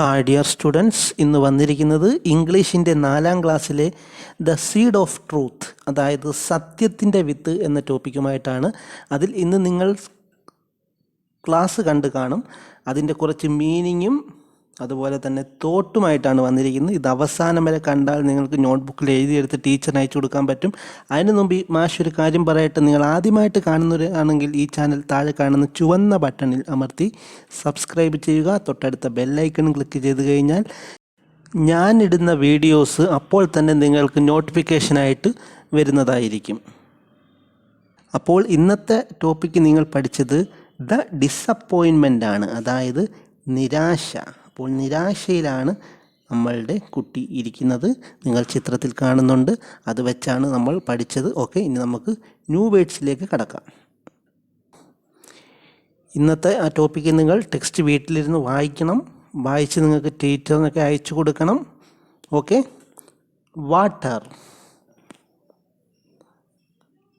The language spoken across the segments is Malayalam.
ഹായ് ഡിയർ സ്റ്റുഡൻസ്, ഇന്ന് വന്നിരിക്കുന്നത് ഇംഗ്ലീഷിൻ്റെ 4ാം ക്ലാസ്സിലെ ദ സീഡ് ഓഫ് ട്രൂത്ത്, അതായത് സത്യത്തിൻ്റെ വിത്ത് എന്ന ടോപ്പിക്കുമായിട്ടാണ്. അതിൽ ഇന്ന് നിങ്ങൾ ക്ലാസ് കണ്ട് കാണും. അതിൻ്റെ കുറച്ച് മീനിങ്ങും അതുപോലെ തന്നെ തോട്ടുമായിട്ടാണ് വന്നിരിക്കുന്നത്. ഇത് അവസാനം വരെ കണ്ടാൽ നിങ്ങൾക്ക് നോട്ട്ബുക്കിൽ എഴുതിയെടുത്ത് ടീച്ചറിന് അയച്ചു കൊടുക്കാൻ പറ്റും. അതിനു മുമ്പ് മാഷ് ഒരു കാര്യം പറയട്ടെ. നിങ്ങൾ ആദ്യമായിട്ട് കാണുന്നവരാണെങ്കിൽ ഈ ചാനൽ താഴെ കാണുന്ന ചുവന്ന ബട്ടണിൽ അമർത്തി സബ്സ്ക്രൈബ് ചെയ്യുക. തൊട്ടടുത്ത ബെല്ലൈക്കണും ക്ലിക്ക് ചെയ്ത് കഴിഞ്ഞാൽ ഞാനിടുന്ന വീഡിയോസ് അപ്പോൾ തന്നെ നിങ്ങൾക്ക് നോട്ടിഫിക്കേഷനായിട്ട് വരുന്നതായിരിക്കും. അപ്പോൾ ഇന്നത്തെ ടോപ്പിക്ക് നിങ്ങൾ പഠിച്ചത് ദ ഡിസപ്പോയിൻമെൻ്റ് ആണ്, അതായത് നിരാശ. അപ്പോൾ നിരാശയിലാണ് നമ്മളുടെ കുട്ടി ഇരിക്കുന്നത്. നിങ്ങൾ ചിത്രത്തിൽ കാണുന്നുണ്ട്. അത് വെച്ചാണ് നമ്മൾ പഠിച്ചത്. ഓക്കെ, ഇനി നമുക്ക് ന്യൂ വേർഡ്സിലേക്ക് കടക്കാം. ഇന്നത്തെ ആ ടോപ്പിക്ക് നിങ്ങൾ ടെക്സ്റ്റ് വീട്ടിലിരുന്ന് വായിക്കണം. വായിച്ച് നിങ്ങൾക്ക് ടീച്ചറിനൊക്കെ അയച്ചു കൊടുക്കണം. ഓക്കെ, വാട്ടർ,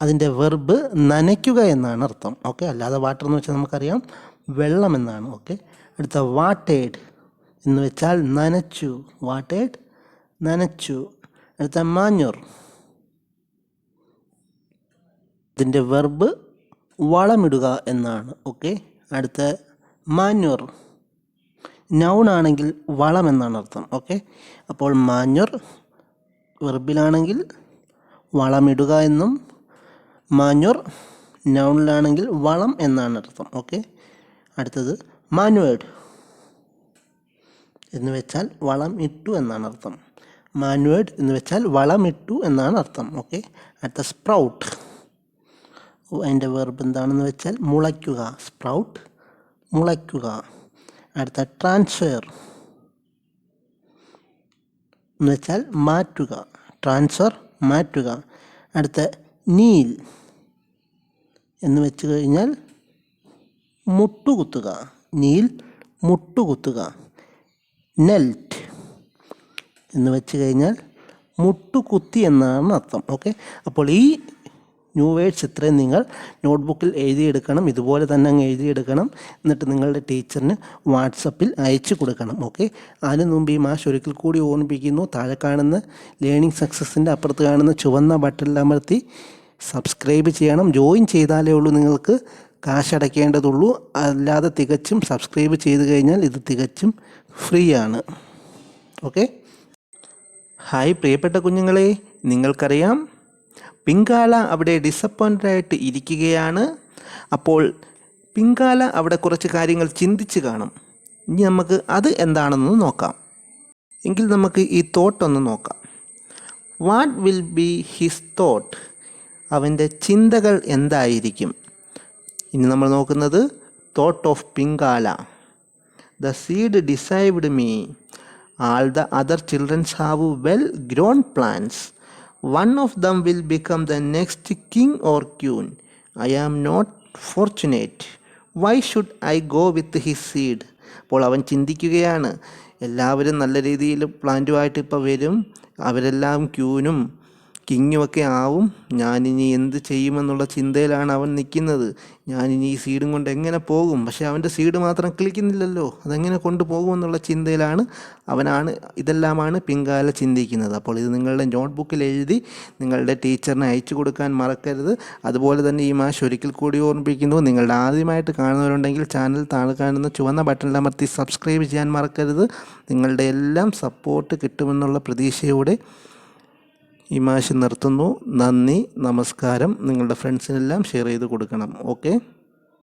അതിൻ്റെ വെർബ് നനയ്ക്കുക എന്നാണ് അർത്ഥം. ഓക്കെ, അല്ലാതെ വാട്ടർ എന്ന് വെച്ചാൽ നമുക്കറിയാം വെള്ളം എന്നാണ്. ഓക്കെ, അടുത്ത വാട്ടേഡ് എന്ന് വെച്ചാൽ നനച്ചു. വാട്ടേഡ്, നനച്ചു. അടുത്ത മാന്യൂർ, ഇതിൻ്റെ വെർബ് വളമിടുക എന്നാണ്. ഓക്കെ, അടുത്ത മാന്യൂർ, നൗൺ ആണെങ്കിൽ വളം എന്നാണ് അർത്ഥം. ഓക്കെ, അപ്പോൾ മാന്യൂർ വെർബിലാണെങ്കിൽ വളമിടുക എന്നും മാന്യൂർ നൗണിലാണെങ്കിൽ വളം എന്നാണ് അർത്ഥം. ഓക്കെ, അടുത്തത് മാനുവേഡ് എന്ന് വെച്ചാൽ വളം ഇട്ടു എന്നാണ് അർത്ഥം. മാനുവേഡ് എന്ന് വെച്ചാൽ വളമിട്ടു എന്നാണ് അർത്ഥം. ഓക്കെ, അടുത്ത സ്പ്രൗട്ട്, അതിൻ്റെ വെർബ് എന്താണെന്ന് വെച്ചാൽ മുളയ്ക്കുക. സ്പ്രൗട്ട്, മുളയ്ക്കുക. അടുത്ത ട്രാൻസ്ഫർ എന്ന് വെച്ചാൽ മാറ്റുക. ട്രാൻസ്ഫർ, മാറ്റുക. അടുത്ത നീൽ എന്ന് വെച്ച് കഴിഞ്ഞാൽ മുട്ടുകുത്തുക. നീൽ, മുട്ടുകുത്തുക. നെൽറ്റ് എന്ന് വെച്ച് കഴിഞ്ഞാൽ മുട്ടുകുത്തി എന്നാണ് അർത്ഥം. ഓക്കെ, അപ്പോൾ ഈ ന്യൂ വേർഡ്സ് ഇത്രയും നിങ്ങൾ നോട്ട്ബുക്കിൽ എഴുതിയെടുക്കണം. ഇതുപോലെ തന്നെ അങ്ങ് എഴുതിയെടുക്കണം. എന്നിട്ട് നിങ്ങളുടെ ടീച്ചറിന് വാട്സപ്പിൽ അയച്ചു കൊടുക്കണം. ഓക്കെ, അതിന് മുമ്പ് ഈ മാഷ് ഒരിക്കൽ കൂടി ഓർമ്മിപ്പിക്കുന്നു. താഴെ കാണുന്ന ലേണിംഗ് സക്സസിൻ്റെ അപ്പുറത്ത് കാണുന്ന ചുവന്ന ബട്ടണിൽ അമർത്തി സബ്സ്ക്രൈബ് ചെയ്യണം. ജോയിൻ ചെയ്താലേ ഉള്ളൂ നിങ്ങൾക്ക് കാശടയ്ക്കേണ്ടതുള്ളൂ. അല്ലാതെ തികച്ചും സബ്സ്ക്രൈബ് ചെയ്ത് കഴിഞ്ഞാൽ ഇത് തികച്ചും ഫ്രീ ആണ്. ഓക്കെ, ഹായ് പ്രിയപ്പെട്ട കുഞ്ഞുങ്ങളെ, നിങ്ങൾക്കറിയാം പിങ്കാല അവിടെ ഡിസപ്പോയിൻ്റഡായിട്ട് ഇരിക്കുകയാണ്. അപ്പോൾ പിങ്കാല അവിടെ കുറച്ച് കാര്യങ്ങൾ ചിന്തിച്ച് കാണും. ഇനി നമുക്ക് അത് എന്താണെന്ന് നോക്കാം. എങ്കിൽ നമുക്ക് ഈ തോട്ടൊന്ന് നോക്കാം. What will be his thought, അവൻ്റെ ചിന്തകൾ എന്തായിരിക്കും? ഇനി നമ്മൾ നോക്കുന്നത് thought of Pingala. The seed deceived me, all the other childrens have well grown plants. One of them will become the next king or queen. I am not fortunate. Why should I go with his seed. അപ്പോൾ അവൻ ചിന്തിക്കുകയാണ്, എല്ലാവരും നല്ല രീതിയിൽ പ്ലാന്റുമായിട്ട് ഇപ്പോൾ വരും, അവരെല്ലാം ക്യൂനും കിങ്ങുമൊക്കെ ആവും, ഞാനിനി എന്ത് ചെയ്യുമെന്നുള്ള ചിന്തയിലാണ് അവൻ നിൽക്കുന്നത്. ഞാനിനി ഈ സീഡും കൊണ്ട് എങ്ങനെ പോകും? പക്ഷേ അവൻ്റെ സീഡ് മാത്രം കിളിക്കുന്നില്ലല്ലോ, അതെങ്ങനെ കൊണ്ടുപോകുമെന്നുള്ള ചിന്തയിലാണ് അവനാണ്. ഇതെല്ലാമാണ് പിങ്കാല ചിന്തിക്കുന്നത്. അപ്പോൾ ഇത് നിങ്ങളുടെ നോട്ട്ബുക്കിൽ എഴുതി നിങ്ങളുടെ ടീച്ചറിന് അയച്ചു കൊടുക്കാൻ മറക്കരുത്. അതുപോലെ തന്നെ ഈ മാഷ് ഒരിക്കൽ കൂടി ഓർമ്മിപ്പിക്കുന്നു, നിങ്ങളുടെ ആദ്യമായിട്ട് കാണുന്നവരുണ്ടെങ്കിൽ ചാനൽ താഴെ കാണുന്ന ചുവന്ന ബട്ടണിൽ അമർത്തി സബ്സ്ക്രൈബ് ചെയ്യാൻ മറക്കരുത്. നിങ്ങളുടെ എല്ലാം സപ്പോർട്ട് കിട്ടുമെന്നുള്ള പ്രതീക്ഷയോടെ ഈ മാഷ് നിർത്തുന്നു. നന്ദി, നമസ്കാരം. നിങ്ങളുടെ ഫ്രണ്ട്സിനെല്ലാം ഷെയർ ചെയ്ത് കൊടുക്കണം. ഓക്കെ.